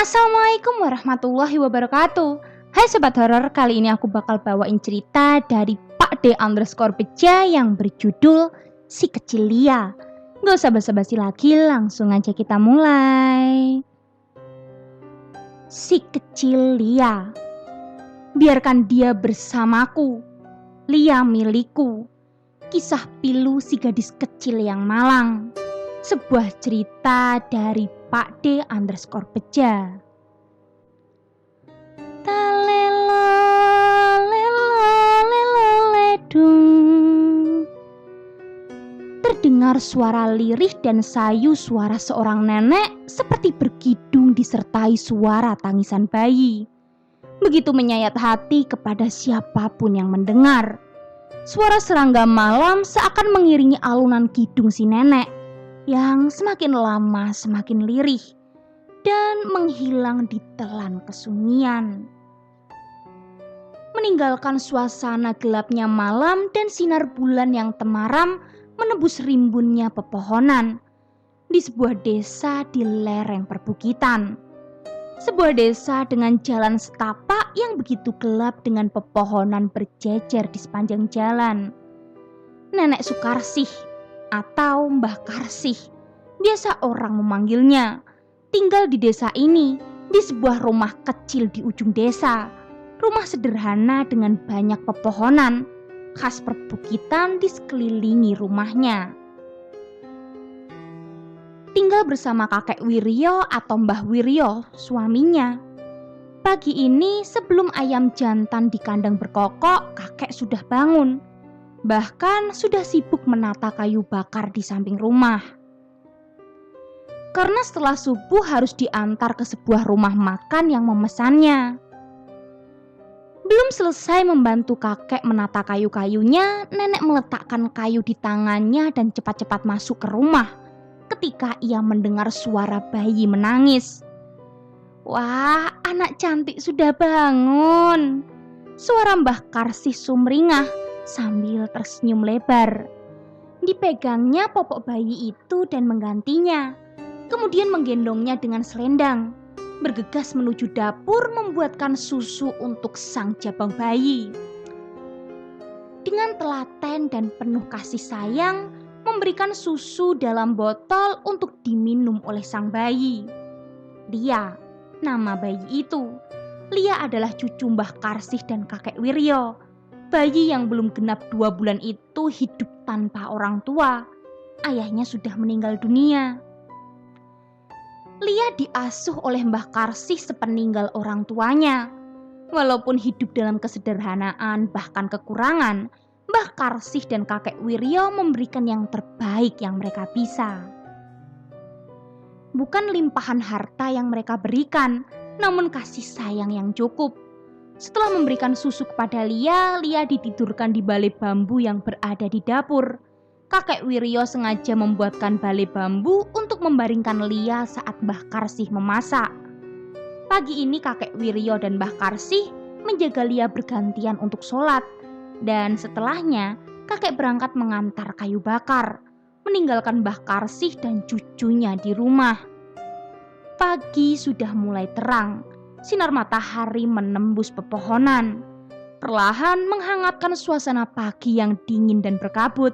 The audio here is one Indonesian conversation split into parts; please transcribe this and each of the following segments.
Assalamualaikum warahmatullahi wabarakatuh. Hai Sobat Horor, kali ini aku bakal bawain cerita dari Pak D_Beja yang berjudul Si Kecil Lia. Gak usah basa-basi lagi, langsung aja kita mulai. Si Kecil Lia. Biarkan dia bersamaku, Lia milikku. Kisah pilu si gadis kecil yang malang. Sebuah cerita dari Pak D_Beja. Talelo lelo lelo ledung. Terdengar suara lirih dan sayu suara seorang nenek seperti berkidung disertai suara tangisan bayi. Begitu menyayat hati kepada siapapun yang mendengar. Suara serangga malam seakan mengiringi alunan kidung si nenek yang semakin lama semakin lirih dan menghilang di telan kesunyian. Meninggalkan suasana gelapnya malam dan sinar bulan yang temaram menembus rimbunnya pepohonan di sebuah desa di lereng perbukitan. Sebuah desa dengan jalan setapak yang begitu gelap dengan pepohonan berjejer di sepanjang jalan. Nenek Sukarsih atau Mbah Karsih, biasa orang memanggilnya, tinggal di desa ini, di sebuah rumah kecil di ujung desa. Rumah sederhana dengan banyak pepohonan, khas perbukitan di sekelilingi rumahnya. Tinggal bersama kakek Wiryo atau Mbah Wiryo, suaminya. Pagi ini sebelum ayam jantan di kandang berkokok, kakek sudah bangun. Bahkan sudah sibuk menata kayu bakar di samping rumah. Karena setelah subuh harus diantar ke sebuah rumah makan yang memesannya. Belum selesai membantu kakek menata kayu-kayunya, nenek meletakkan kayu di tangannya dan cepat-cepat masuk ke rumah ketika ia mendengar suara bayi menangis. Wah, anak cantik sudah bangun. Suara Mbah Karsih sumringah sambil tersenyum lebar. Dipegangnya popok bayi itu dan menggantinya. Kemudian menggendongnya dengan selendang. Bergegas menuju dapur membuatkan susu untuk sang jabang bayi. Dengan telaten dan penuh kasih sayang, memberikan susu dalam botol untuk diminum oleh sang bayi. Lia, nama bayi itu. Lia adalah cucu Mbah Karsih dan kakek Wiryo. Bayi yang belum genap 2 bulan itu hidup tanpa orang tua. Ayahnya sudah meninggal dunia. Lia diasuh oleh Mbah Karsih sepeninggal orang tuanya. Walaupun hidup dalam kesederhanaan bahkan kekurangan, Mbah Karsih dan kakek Wiryo memberikan yang terbaik yang mereka bisa. Bukan limpahan harta yang mereka berikan, namun kasih sayang yang cukup. Setelah memberikan susu kepada Lia, Lia ditidurkan di balai bambu yang berada di dapur. Kakek Wiryo sengaja membuatkan balai bambu untuk membaringkan Lia saat Mbah Karsih memasak. Pagi ini kakek Wiryo dan Mbah Karsih menjaga Lia bergantian untuk sholat. Dan setelahnya, kakek berangkat mengantar kayu bakar, meninggalkan Mbah Karsih dan cucunya di rumah. Pagi sudah mulai terang. Sinar matahari menembus pepohonan, perlahan menghangatkan suasana pagi yang dingin dan berkabut.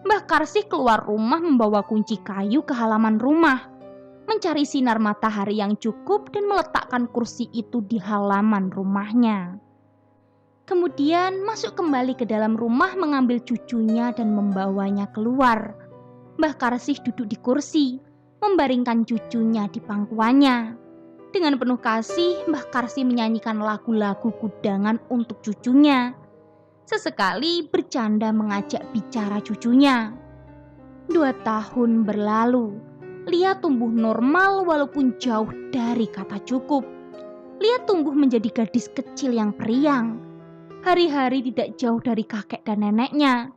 Mbah Karsih keluar rumah membawa kunci kayu ke halaman rumah, mencari sinar matahari yang cukup dan meletakkan kursi itu di halaman rumahnya. Kemudian masuk kembali ke dalam rumah mengambil cucunya dan membawanya keluar. Mbah Karsih duduk di kursi, membaringkan cucunya di pangkuannya. Dengan penuh kasih, Mbah Karsih menyanyikan lagu-lagu kudangan untuk cucunya. Sesekali bercanda mengajak bicara cucunya. 2 tahun berlalu. Lia tumbuh normal walaupun jauh dari kata cukup. Lia tumbuh menjadi gadis kecil yang periang. Hari-hari tidak jauh dari kakek dan neneknya.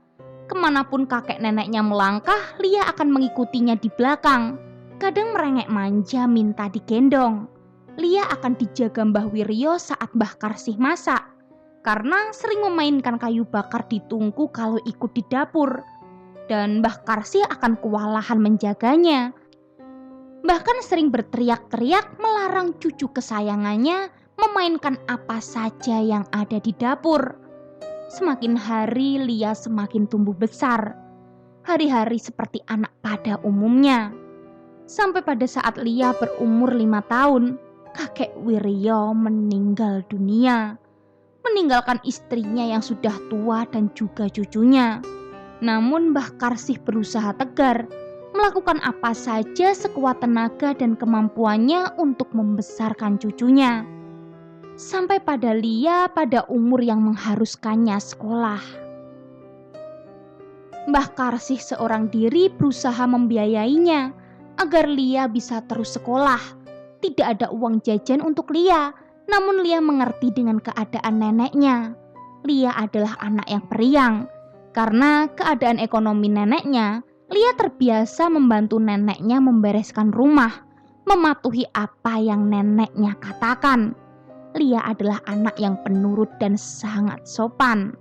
Kemanapun kakek neneknya melangkah, Lia akan mengikutinya di belakang. Kadang merengek manja minta digendong. Lia akan dijaga Mbah Wiryo saat Mbah Karsih masak, karena sering memainkan kayu bakar di tungku kalau ikut di dapur. Dan Mbah Karsih akan kewalahan menjaganya. Bahkan sering berteriak-teriak melarang cucu kesayangannya memainkan apa saja yang ada di dapur. Semakin hari Lia semakin tumbuh besar. Hari-hari seperti anak pada umumnya. Sampai pada saat Lia berumur 5 tahun, kakek Wiryo meninggal dunia. Meninggalkan istrinya yang sudah tua dan juga cucunya. Namun Mbah Karsih berusaha tegar, melakukan apa saja sekuat tenaga dan kemampuannya untuk membesarkan cucunya. Sampai pada Lia pada umur yang mengharuskannya sekolah. Mbah Karsih seorang diri berusaha membiayainya agar Lia bisa terus sekolah. Tidak ada uang jajan untuk Lia, namun Lia mengerti dengan keadaan neneknya. Lia adalah anak yang periang. Karena keadaan ekonomi neneknya, Lia terbiasa membantu neneknya membereskan rumah, mematuhi apa yang neneknya katakan. Lia adalah anak yang penurut dan sangat sopan.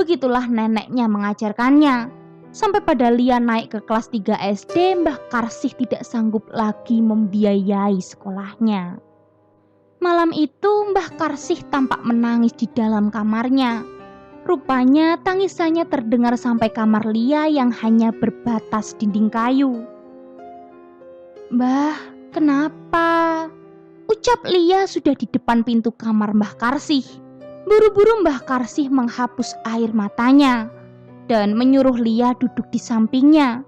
Begitulah neneknya mengajarkannya. Sampai pada Lia naik ke kelas 3 SD, Mbah Karsih tidak sanggup lagi membiayai sekolahnya. Malam itu Mbah Karsih tampak menangis di dalam kamarnya. Rupanya tangisannya terdengar sampai kamar Lia yang hanya berbatas dinding kayu. "Mbah, kenapa?" ucap Lia sudah di depan pintu kamar Mbah Karsih. Buru-buru Mbah Karsih menghapus air matanya dan menyuruh Lia duduk di sampingnya.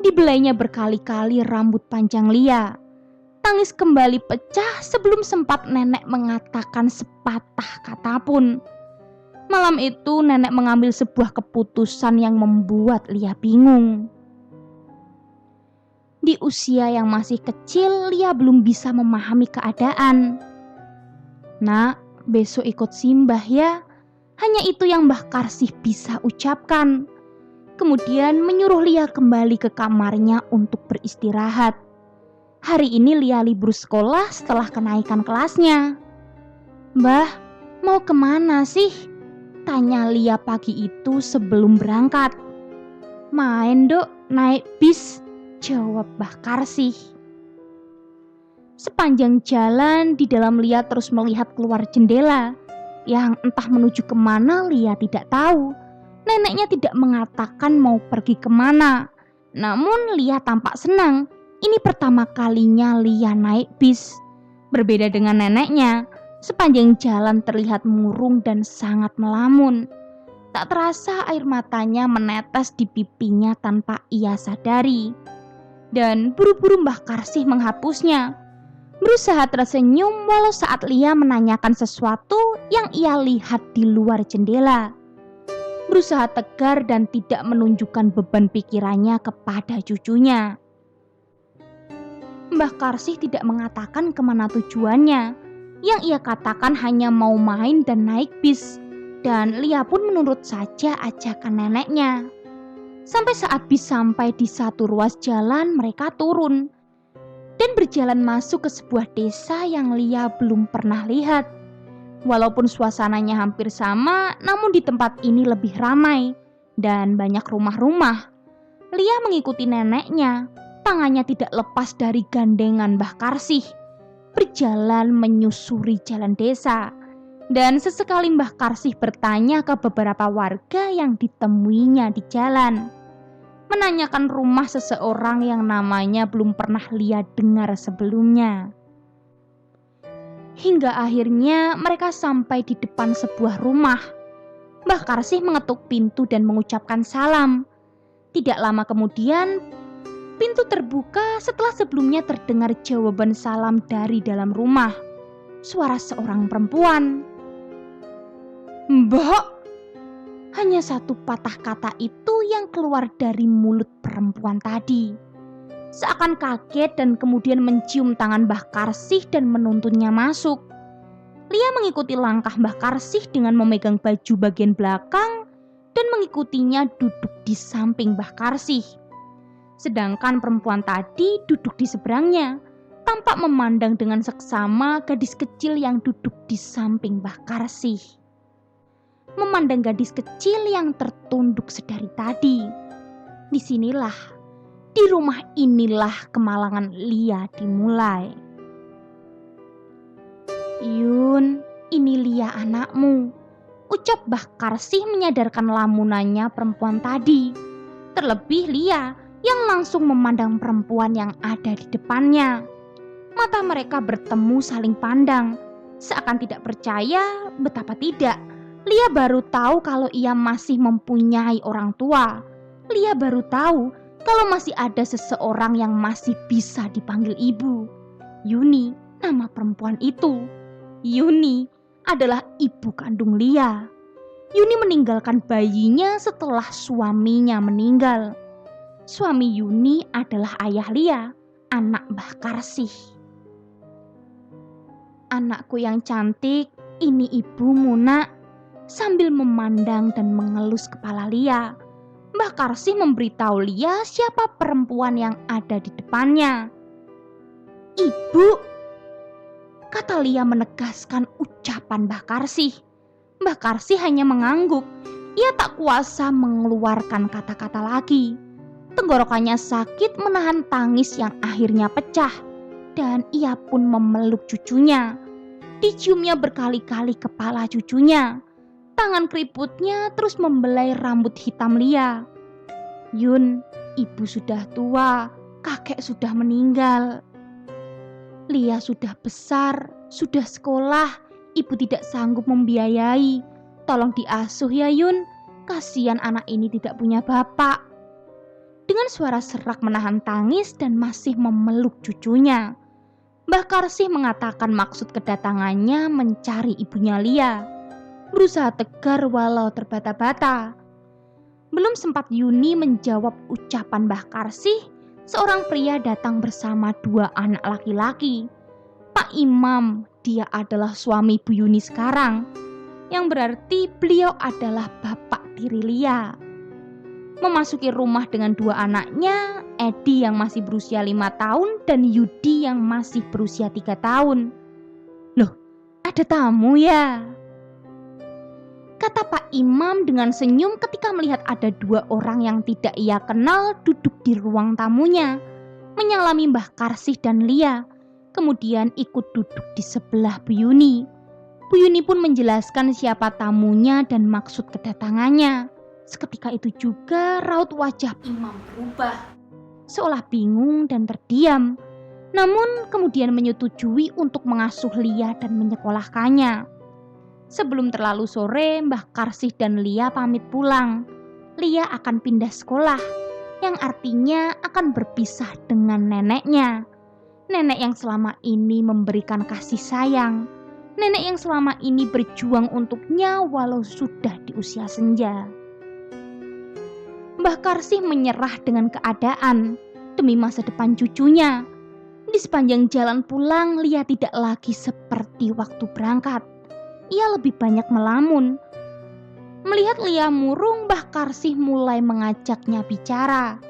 Dibelainya berkali-kali rambut panjang Lia. Tangis kembali pecah sebelum sempat nenek mengatakan sepatah kata pun. Malam itu nenek mengambil sebuah keputusan yang membuat Lia bingung. Di usia yang masih kecil, Lia belum bisa memahami keadaan. "Nak, besok ikut simbah ya." Hanya itu yang Mbah Karsih bisa ucapkan. Kemudian menyuruh Lia kembali ke kamarnya untuk beristirahat. Hari ini Lia libur sekolah setelah kenaikan kelasnya. "Mbah, mau kemana sih?" tanya Lia pagi itu sebelum berangkat. "Main dok, naik bis," jawab Mbah Karsih. Sepanjang jalan di dalam Lia terus melihat keluar jendela. Yang entah menuju kemana Lia tidak tahu. Neneknya tidak mengatakan mau pergi kemana. Namun Lia tampak senang. Ini pertama kalinya Lia naik bis. Berbeda dengan neneknya, sepanjang jalan terlihat murung dan sangat melamun. Tak terasa air matanya menetes di pipinya tanpa ia sadari. Dan buru-buru Mbah Karsih menghapusnya. Berusaha tersenyum walau saat Lia menanyakan sesuatu yang ia lihat di luar jendela. Berusaha tegar dan tidak menunjukkan beban pikirannya kepada cucunya. Mbah Karsih tidak mengatakan kemana tujuannya. Yang ia katakan hanya mau main dan naik bis. Dan Lia pun menurut saja ajakan neneknya. Sampai saat bis sampai di satu ruas jalan, mereka turun dan berjalan masuk ke sebuah desa yang Lia belum pernah lihat. Walaupun suasananya hampir sama, namun di tempat ini lebih ramai dan banyak rumah-rumah. Lia mengikuti neneknya, tangannya tidak lepas dari gandengan Mbah Karsih, berjalan menyusuri jalan desa. Dan sesekali Mbah Karsih bertanya ke beberapa warga yang ditemuinya di jalan, menanyakan rumah seseorang yang namanya belum pernah Lia dengar sebelumnya. Hingga akhirnya mereka sampai di depan sebuah rumah. Mbah Karsih mengetuk pintu dan mengucapkan salam. Tidak lama kemudian, pintu terbuka setelah sebelumnya terdengar jawaban salam dari dalam rumah. Suara seorang perempuan. "Mbak." Hanya satu patah kata itu yang keluar dari mulut perempuan tadi. Seakan kaget dan kemudian mencium tangan Mbah Karsih dan menuntunnya masuk. Lia mengikuti langkah Mbah Karsih dengan memegang baju bagian belakang dan mengikutinya duduk di samping Mbah Karsih. Sedangkan perempuan tadi duduk di seberangnya, tampak memandang dengan seksama gadis kecil yang duduk di samping Mbah Karsih. Memandang gadis kecil yang tertunduk sedari tadi. Disinilah Di rumah inilah kemalangan Lia dimulai. "Yun, ini Lia anakmu," ucap Mbah Karsih menyadarkan lamunannya perempuan tadi. Terlebih Lia yang langsung memandang perempuan yang ada di depannya. Mata mereka bertemu saling pandang. Seakan tidak percaya, betapa tidak. Lia baru tahu kalau ia masih mempunyai orang tua. Lia baru tahu kalau masih ada seseorang yang masih bisa dipanggil ibu. Yuni, nama perempuan itu. Yuni adalah ibu kandung Lia. Yuni meninggalkan bayinya setelah suaminya meninggal. Suami Yuni adalah ayah Lia, anak Mbah Karsih. "Anakku yang cantik, ini ibumu, Nak." Sambil memandang dan mengelus kepala Lia, Mbah Karsih memberitahu Lia siapa perempuan yang ada di depannya. "Ibu," kata Lia menegaskan ucapan Mbah Karsih. Mbah Karsih hanya mengangguk. Ia tak kuasa mengeluarkan kata-kata lagi. Tenggorokannya sakit menahan tangis yang akhirnya pecah. Dan ia pun memeluk cucunya. Diciumnya berkali-kali kepala cucunya. Tangan keriputnya terus membelai rambut hitam Lia. "Yun, ibu sudah tua, kakek sudah meninggal. Lia sudah besar, sudah sekolah, ibu tidak sanggup membiayai. Tolong diasuh ya Yun, kasihan anak ini tidak punya bapak." Dengan suara serak menahan tangis dan masih memeluk cucunya, Mbah Karsih mengatakan maksud kedatangannya mencari ibunya Lia. Berusaha tegar walau terbata-bata. Belum sempat Yuni menjawab ucapan Mbah Karsih, seorang pria datang bersama 2 anak laki-laki. Pak Imam, dia adalah suami Bu Yuni sekarang, yang berarti beliau adalah bapak tiri Lia. Memasuki rumah dengan 2 anaknya, Edi yang masih berusia 5 tahun dan Yudi yang masih berusia 3 tahun. "Loh, ada tamu ya?" kata Pak Imam dengan senyum ketika melihat ada 2 orang yang tidak ia kenal duduk di ruang tamunya, menyalami Mbah Karsih dan Lia, kemudian ikut duduk di sebelah Bu Yuni. Bu Yuni pun menjelaskan siapa tamunya dan maksud kedatangannya. Seketika itu juga raut wajah Imam berubah, seolah bingung dan terdiam, namun kemudian menyetujui untuk mengasuh Lia dan menyekolahkannya. Sebelum terlalu sore, Mbah Karsih dan Lia pamit pulang. Lia akan pindah sekolah, yang artinya akan berpisah dengan neneknya. Nenek yang selama ini memberikan kasih sayang. Nenek yang selama ini berjuang untuknya walau sudah di usia senja. Mbah Karsih menyerah dengan keadaan demi masa depan cucunya. Di sepanjang jalan pulang, Lia tidak lagi seperti waktu berangkat. Ia lebih banyak melamun. Melihat Lia murung, Mbah Karsih mulai mengajaknya bicara.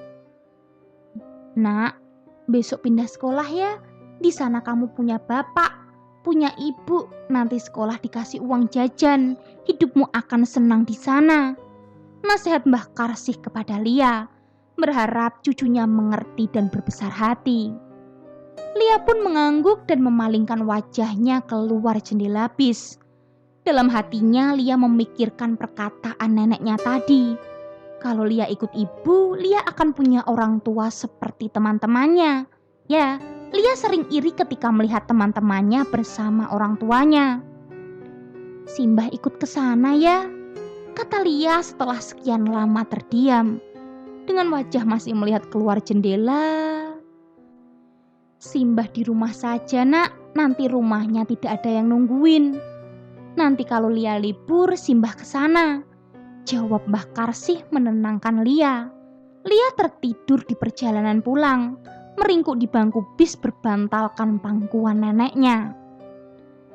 "Nak, besok pindah sekolah ya. Di sana kamu punya bapak, punya ibu, nanti sekolah dikasih uang jajan. Hidupmu akan senang di sana." Nasihat Mbah Karsih kepada Lia, berharap cucunya mengerti dan berbesar hati. Lia pun mengangguk dan memalingkan wajahnya keluar jendela bis. Dalam hatinya Lia memikirkan perkataan neneknya tadi. Kalau Lia ikut ibu, Lia akan punya orang tua seperti teman-temannya. Ya, Lia sering iri ketika melihat teman-temannya bersama orang tuanya. "Simbah ikut ke sana ya," kata Lia setelah sekian lama terdiam. Dengan wajah masih melihat keluar jendela. "Simbah di rumah saja Nak, nanti rumahnya tidak ada yang nungguin. Nanti kalau Lia libur, Simbah ke sana," jawab Mbah Karsih menenangkan Lia. Lia tertidur di perjalanan pulang, meringkuk di bangku bis berbantalkan pangkuan neneknya.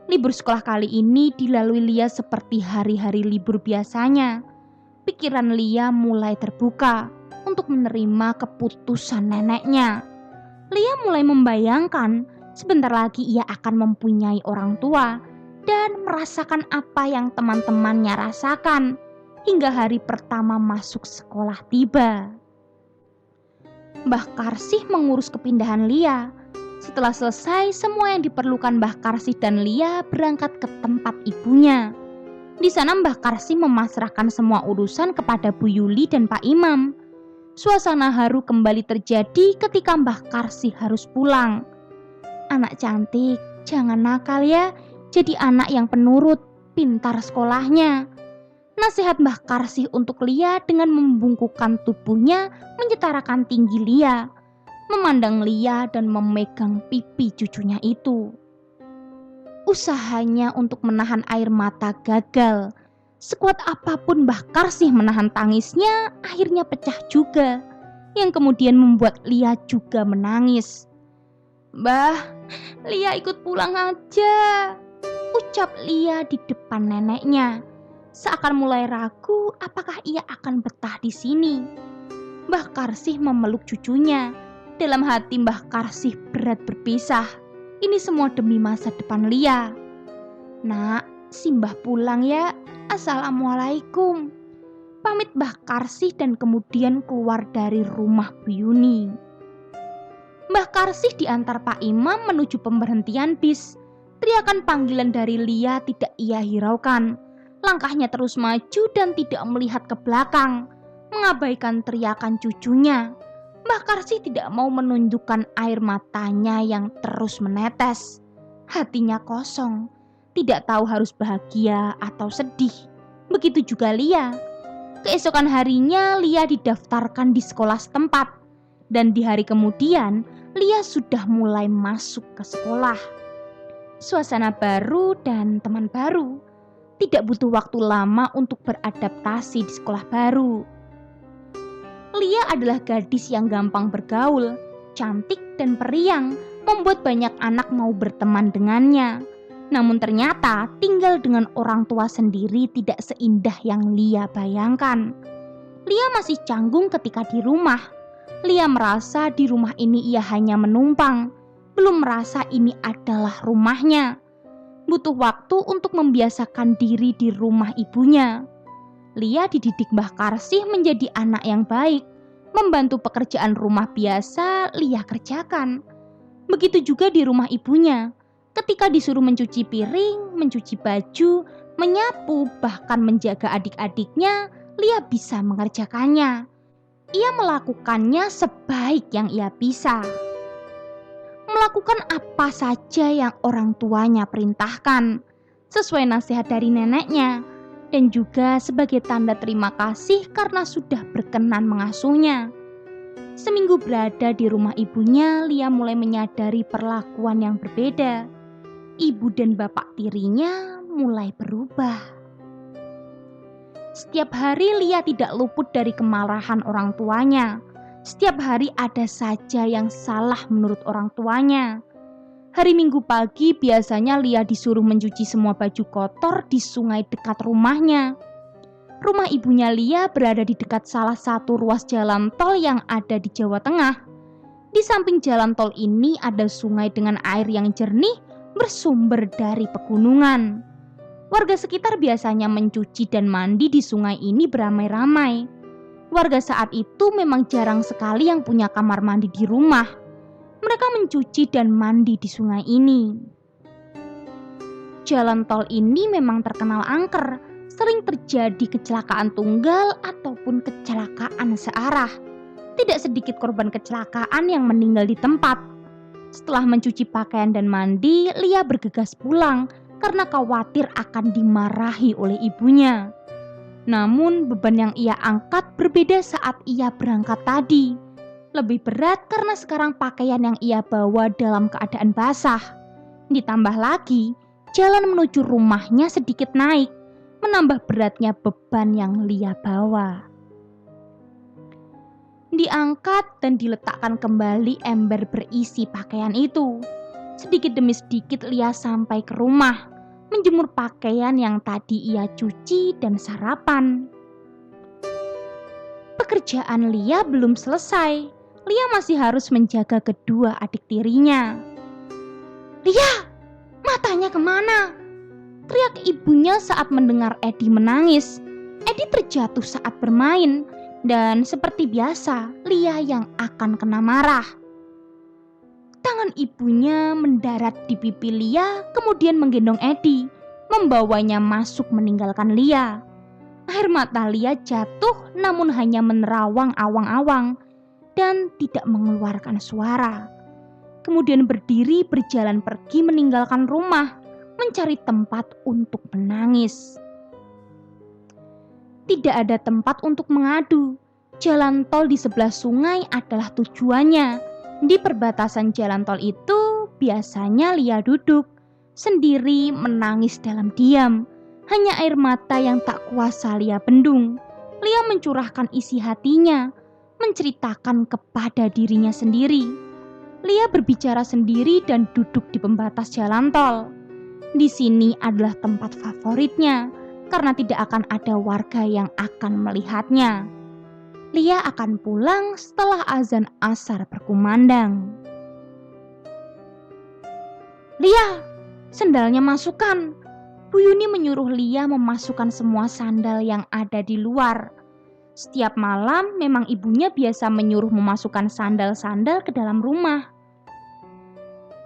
Libur sekolah kali ini dilalui Lia seperti hari-hari libur biasanya. Pikiran Lia mulai terbuka untuk menerima keputusan neneknya. Lia mulai membayangkan sebentar lagi ia akan mempunyai orang tua dan merasakan apa yang teman-temannya rasakan hingga hari pertama masuk sekolah tiba. Mbah Karsih mengurus kepindahan Lia. Setelah selesai, semua yang diperlukan Mbah Karsih dan Lia berangkat ke tempat ibunya. Di sana Mbah Karsih memasrahkan semua urusan kepada Bu Yuli dan Pak Imam. Suasana haru kembali terjadi ketika Mbah Karsih harus pulang. Anak cantik, jangan nakal ya, jadi anak yang penurut, pintar sekolahnya. Nasihat Mbah Karsih untuk Lia dengan membungkukkan tubuhnya menyetarakan tinggi Lia, memandang Lia dan memegang pipi cucunya itu. Usahanya untuk menahan air mata gagal. Sekuat apapun Mbah Karsih menahan tangisnya, akhirnya pecah juga, yang kemudian membuat Lia juga menangis. "Mbah, Lia ikut pulang aja," ucap Lia di depan neneknya. Seakan mulai ragu apakah ia akan betah di sini. Mbah Karsih memeluk cucunya. Dalam hati Mbah Karsih berat berpisah. Ini semua demi masa depan Lia. "Nak, Simbah pulang ya. Assalamualaikum," pamit Mbah Karsih dan kemudian keluar dari rumah Bu Yuni. Mbah Karsih diantar Pak Imam menuju pemberhentian bis. Teriakan panggilan dari Lia tidak ia hiraukan. Langkahnya terus maju dan tidak melihat ke belakang, mengabaikan teriakan cucunya. Mbah Karsih tidak mau menunjukkan air matanya yang terus menetes. Hatinya kosong, tidak tahu harus bahagia atau sedih. Begitu juga Lia. Keesokan harinya Lia didaftarkan di sekolah setempat. Dan di hari kemudian Lia sudah mulai masuk ke sekolah. Suasana baru dan teman baru. Tidak butuh waktu lama untuk beradaptasi di sekolah baru. Lia adalah gadis yang gampang bergaul, cantik dan periang, membuat banyak anak mau berteman dengannya. Namun ternyata tinggal dengan orang tua sendiri tidak seindah yang Lia bayangkan. Lia masih canggung ketika di rumah. Lia merasa di rumah ini ia hanya menumpang, belum merasa ini adalah rumahnya. Butuh waktu untuk membiasakan diri di rumah ibunya. Lia dididik Mbah Karsih menjadi anak yang baik, membantu pekerjaan rumah biasa Lia kerjakan. Begitu juga di rumah ibunya. Ketika disuruh mencuci piring, mencuci baju, menyapu, bahkan menjaga adik-adiknya, Lia bisa mengerjakannya. Ia melakukannya sebaik yang ia bisa. Melakukan apa saja yang orang tuanya perintahkan, sesuai nasihat dari neneknya, dan juga sebagai tanda terima kasih karena sudah berkenan mengasuhnya. Seminggu berada di rumah ibunya, Lia mulai menyadari perlakuan yang berbeda. Ibu dan bapak tirinya mulai berubah. Setiap hari Lia tidak luput dari kemarahan orang tuanya. Setiap hari ada saja yang salah menurut orang tuanya. Hari Minggu pagi biasanya Lia disuruh mencuci semua baju kotor di sungai dekat rumahnya. Rumah ibunya Lia berada di dekat salah satu ruas jalan tol yang ada di Jawa Tengah. Di samping jalan tol ini ada sungai dengan air yang jernih bersumber dari pegunungan. Warga sekitar biasanya mencuci dan mandi di sungai ini beramai-ramai. Warga saat itu memang jarang sekali yang punya kamar mandi di rumah. Mereka mencuci dan mandi di sungai ini. Jalan tol ini memang terkenal angker, sering terjadi kecelakaan tunggal ataupun kecelakaan searah. Tidak sedikit korban kecelakaan yang meninggal di tempat. Setelah mencuci pakaian dan mandi, Lia bergegas pulang karena khawatir akan dimarahi oleh ibunya. Namun beban yang ia angkat berbeda saat ia berangkat tadi. Lebih berat karena sekarang pakaian yang ia bawa dalam keadaan basah. Ditambah lagi, jalan menuju rumahnya sedikit naik, menambah beratnya beban yang Lia bawa. Diangkat dan diletakkan kembali ember berisi pakaian itu. Sedikit demi sedikit Lia sampai ke rumah, menjemur pakaian yang tadi ia cuci dan sarapan. Pekerjaan Lia belum selesai. Lia masih harus menjaga kedua adik tirinya. "Lia, matanya kemana?" teriak ibunya saat mendengar Edi menangis. Edi terjatuh saat bermain. Dan seperti biasa, Lia yang akan kena marah. Tangan ibunya mendarat di pipi Lia, kemudian menggendong Eddie, membawanya masuk meninggalkan Lia. Air mata Lia jatuh namun hanya menerawang awang-awang dan tidak mengeluarkan suara. Kemudian berdiri berjalan pergi meninggalkan rumah, mencari tempat untuk menangis. Tidak ada tempat untuk mengadu. Jalan tol di sebelah sungai adalah tujuannya. Di perbatasan jalan tol itu biasanya Lia duduk sendiri menangis dalam diam. Hanya air mata yang tak kuasa Lia bendung. Lia mencurahkan isi hatinya, menceritakan kepada dirinya sendiri. Lia berbicara sendiri dan duduk di pembatas jalan tol. Di sini adalah tempat favoritnya karena tidak akan ada warga yang akan melihatnya. Lia akan pulang setelah azan asar berkumandang. "Lia, sendalnya masukkan." Bu Yuni menyuruh Lia memasukkan semua sandal yang ada di luar. Setiap malam memang ibunya biasa menyuruh memasukkan sandal-sandal ke dalam rumah.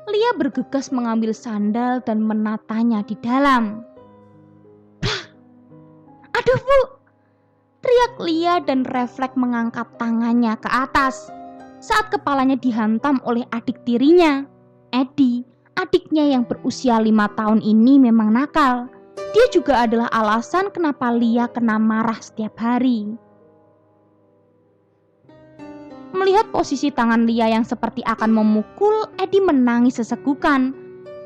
Lia bergegas mengambil sandal dan menatanya di dalam. "Aduh, Bu!" teriak Lia dan refleks mengangkat tangannya ke atas saat kepalanya dihantam oleh adik tirinya. Eddie, adiknya yang berusia 5 tahun ini memang nakal. Dia juga adalah alasan kenapa Lia kena marah setiap hari. Melihat posisi tangan Lia yang seperti akan memukul, Eddie menangis sesegukan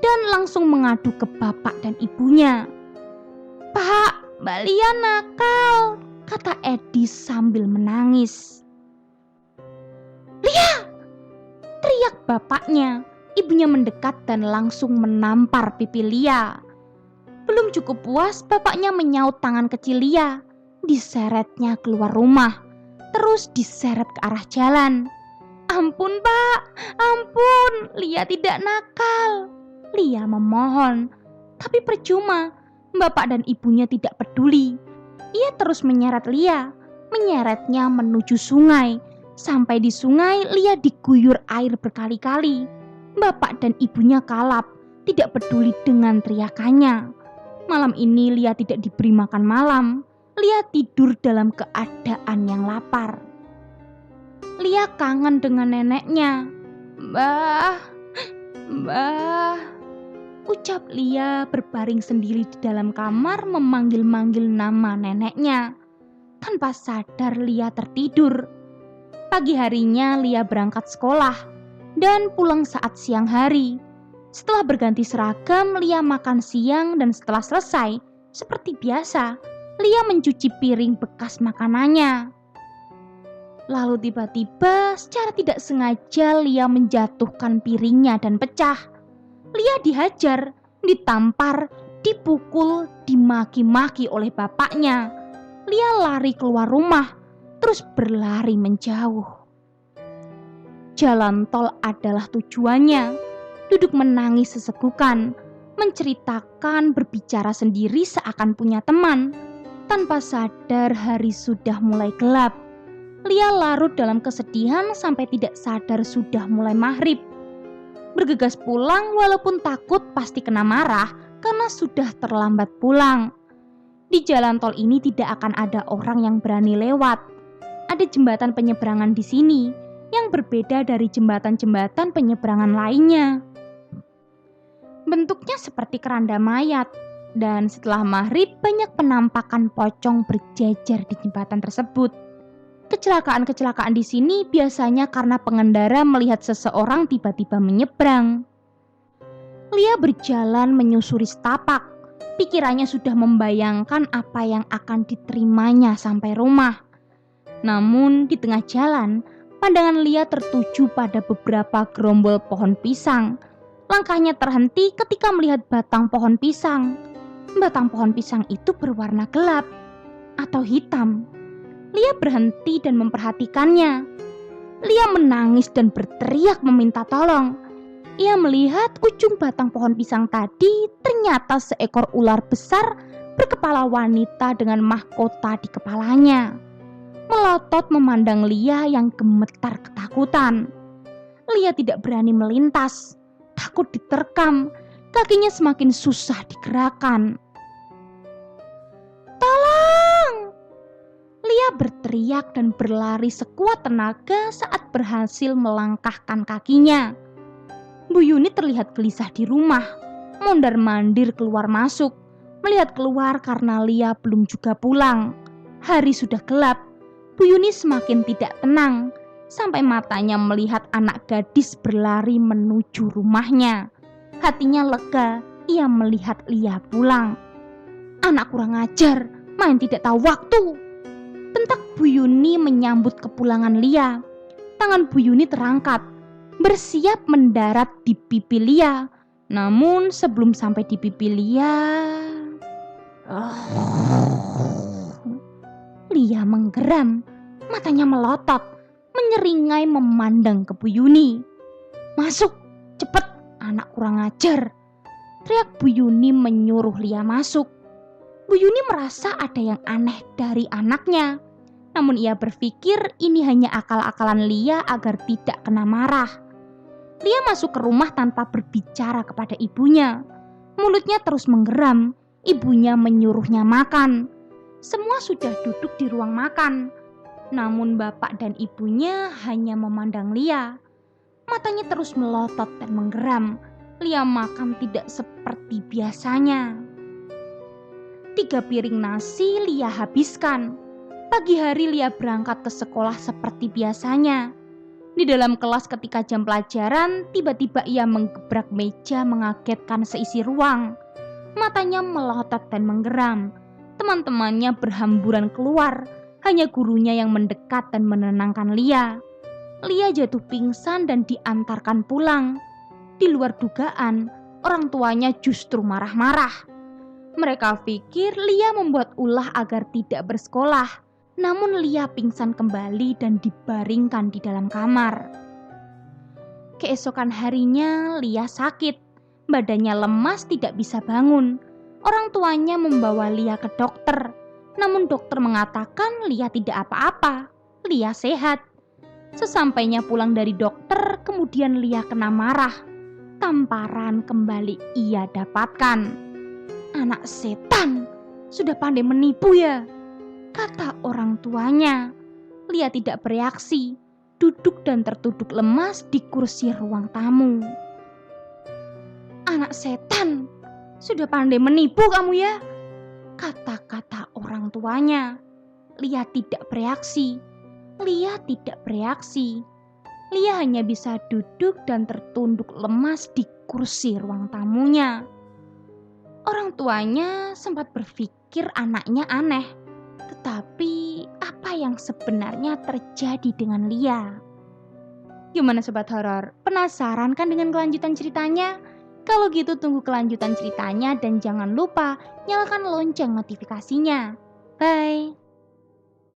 dan langsung mengadu ke bapak dan ibunya. "Pak, Mbak Lia nakal," kata Eddie sambil menangis. "Lia!" teriak bapaknya. Ibunya mendekat dan langsung menampar pipi Lia. Belum cukup puas, bapaknya menyaut tangan kecil Lia. Diseretnya keluar rumah, terus diseret ke arah jalan. "Ampun, Pak, ampun, Lia tidak nakal." Lia memohon, tapi percuma. Bapak dan ibunya tidak peduli. Ia terus menyeret Lia, menyeretnya menuju sungai. Sampai di sungai, Lia diguyur air berkali-kali. Bapak dan ibunya kalap, tidak peduli dengan teriakannya. Malam ini Lia tidak diberi makan malam. Lia tidur dalam keadaan yang lapar. Lia kangen dengan neneknya. "Mbah, Mbah," ucap Lia berbaring sendiri di dalam kamar memanggil-manggil nama neneknya. Tanpa sadar Lia tertidur. Pagi harinya Lia berangkat sekolah dan pulang saat siang hari. Setelah berganti seragam, Lia makan siang dan setelah selesai, seperti biasa, Lia mencuci piring bekas makanannya. Lalu tiba-tiba secara tidak sengaja Lia menjatuhkan piringnya dan pecah. Lia dihajar, ditampar, dipukul, dimaki-maki oleh bapaknya. Lia lari keluar rumah, terus berlari menjauh. Jalan tol adalah tujuannya. Duduk menangis sesegukan, menceritakan, berbicara sendiri seakan punya teman. Tanpa sadar hari sudah mulai gelap. Lia larut dalam kesedihan sampai tidak sadar sudah mulai maghrib. Bergegas pulang walaupun takut pasti kena marah karena sudah terlambat pulang. Di jalan tol ini tidak akan ada orang yang berani lewat. Ada jembatan penyeberangan di sini yang berbeda dari jembatan-jembatan penyeberangan lainnya. Bentuknya seperti keranda mayat, dan setelah maghrib banyak penampakan pocong berjejer di jembatan tersebut. Kecelakaan-kecelakaan di sini biasanya karena pengendara melihat seseorang tiba-tiba menyeberang. Lia berjalan menyusuri setapak. Pikirannya sudah membayangkan apa yang akan diterimanya sampai rumah. Namun di tengah jalan, pandangan Lia tertuju pada beberapa gerombol pohon pisang. Langkahnya terhenti ketika melihat batang pohon pisang. Batang pohon pisang itu berwarna gelap atau hitam. Lia berhenti dan memperhatikannya. Lia menangis dan berteriak meminta tolong. Ia melihat ujung batang pohon pisang tadi ternyata seekor ular besar berkepala wanita dengan mahkota di kepalanya. melotot memandang Lia yang gemetar ketakutan. Lia tidak berani melintas, takut diterkam, kakinya semakin susah digerakkan. "Tolong!" Lia berteriak dan berlari sekuat tenaga saat berhasil melangkahkan kakinya. Bu Yuni terlihat gelisah di rumah, mondar-mandir keluar masuk, melihat keluar karena Lia belum juga pulang. Hari sudah gelap, Bu Yuni semakin tidak tenang, sampai matanya melihat anak gadis berlari menuju rumahnya. Hatinya lega, ia melihat Lia pulang. "Anak kurang ajar, main tidak tahu waktu." Tentak Bu Yuni menyambut kepulangan Lia. Tangan Bu Yuni terangkat, bersiap mendarat di pipi Lia. Namun sebelum sampai di pipi Lia, Lia menggeram, matanya melotot, menyeringai memandang ke Bu Yuni. "Masuk, cepet, anak kurang ajar!" teriak Bu Yuni menyuruh Lia masuk. Bu Yuni merasa ada yang aneh dari anaknya. Namun ia berpikir ini hanya akal-akalan Lia agar tidak kena marah. Lia masuk ke rumah tanpa berbicara kepada ibunya. Mulutnya terus menggeram, ibunya menyuruhnya makan. Semua sudah duduk di ruang makan. Namun bapak dan ibunya hanya memandang Lia. Matanya terus melotot dan menggeram. Lia makan tidak seperti biasanya. 3 piring nasi Lia habiskan. Pagi hari Lia berangkat ke sekolah seperti biasanya. Di dalam kelas ketika jam pelajaran, tiba-tiba ia menggebrak meja mengagetkan seisi ruang. Matanya melotot dan menggeram. Teman-temannya berhamburan keluar, hanya gurunya yang mendekat dan menenangkan Lia. Lia jatuh pingsan dan diantarkan pulang. Di luar dugaan, orang tuanya justru marah-marah. Mereka pikir Lia membuat ulah agar tidak bersekolah. Namun Lia pingsan kembali dan dibaringkan di dalam kamar. Keesokan harinya Lia sakit. Badannya lemas tidak bisa bangun. Orang tuanya membawa Lia ke dokter. Namun dokter mengatakan Lia tidak apa-apa. Lia sehat. Sesampainya pulang dari dokter, kemudian Lia kena marah. Tamparan kembali ia dapatkan. "Anak setan, sudah pandai menipu ya," kata orang tuanya. Lia tidak bereaksi, duduk dan tertunduk lemas di kursi ruang tamu. "Anak setan, sudah pandai menipu kamu ya," kata-kata orang tuanya. Lia tidak bereaksi. Lia tidak bereaksi. Lia hanya bisa duduk dan tertunduk lemas di kursi ruang tamunya. Orang tuanya sempat berpikir anaknya aneh. Tetapi apa yang sebenarnya terjadi dengan Lia? Gimana sobat horor? Penasaran kan dengan kelanjutan ceritanya? Kalau gitu tunggu kelanjutan ceritanya dan jangan lupa nyalakan lonceng notifikasinya. Bye!